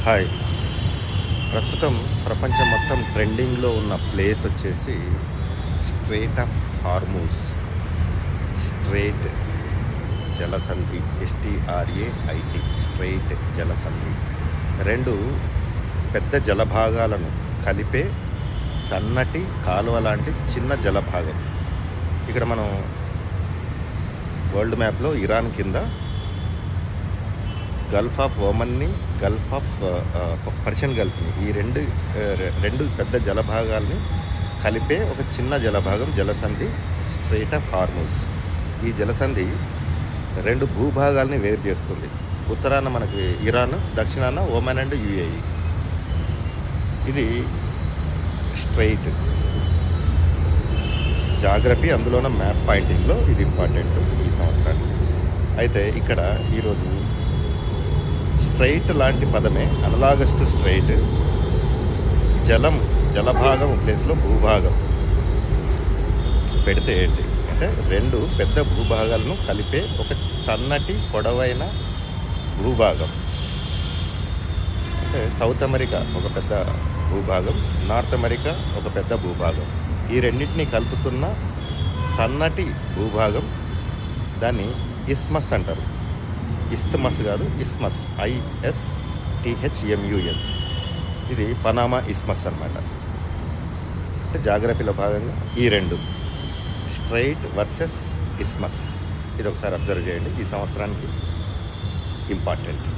Hi. ప్రస్తుతం ప్రపంచం మొత్తం ట్రెండింగ్‌లో ఉన్న ప్లేస్ వచ్చేసి స్ట్రెయిట్ ఆఫ్ హార్మూజ్. స్ట్రెయిట్ జలసంధి, STRAIT, స్ట్రెయిట్ జలసంధి. 2 పెద్ద జలభాగాలను కలిపే సన్నటి కాలువ లాంటి చిన్న జలభాగం. ఇక్కడ మనం వరల్డ్ మ్యాప్‌లో ఇరాన్ కింద గల్ఫ్ ఆఫ్ ఒమన్ని, గల్ఫ్ ఆఫ్ పర్షియన్ గల్ఫ్‌ని, ఈ రెండు పెద్ద జలభాగాల్ని కలిపే ఒక చిన్న జలభాగం జలసంధి స్ట్రెయిట్ ఆఫ్ హార్మూజ్. ఈ జలసంధి 2 భూభాగాల్ని వేరు చేస్తుంది. ఉత్తరాన మనకి ఇరాన్, దక్షిణాన ఒమన్ అండ్ UAE. ఇది స్ట్రెయిట్ జాగ్రఫీ, అందులోన మ్యాప్ పాయింటింగ్లో ఇది ఇంపార్టెంట్ ఈ సంవత్సరానికి. అయితే ఇక్కడ ఈరోజు స్ట్రెయిట్ లాంటి పదమే అనలాగస్ టు స్ట్రెయిట్. జలభాగం ప్లేస్లో భూభాగం పెడితే ఏంటి అంటే 2 పెద్ద భూభాగాలను కలిపే ఒక సన్నటి పొడవైన భూభాగం. అంటే సౌత్ అమెరికా ఒక పెద్ద భూభాగం, నార్త్ అమెరికా ఒక పెద్ద భూభాగం. ఈ రెండింటినీ కలుపుతున్న సన్నటి భూభాగం, దాన్ని ఇస్మస్ అంటారు. ఇస్తమస్ కాదు, ఇస్మస్, ISTHMUS. ఇది పనామా ఇస్మస్ అన్నమాట. అంటే జాగ్రఫీలో భాగంగా ఈ 2 స్ట్రెయిట్ వర్సెస్ ఇస్మస్, ఇది ఒకసారి అబ్జర్వ్ చేయండి. ఈ సంవత్సరానికి ఇంపార్టెంట్.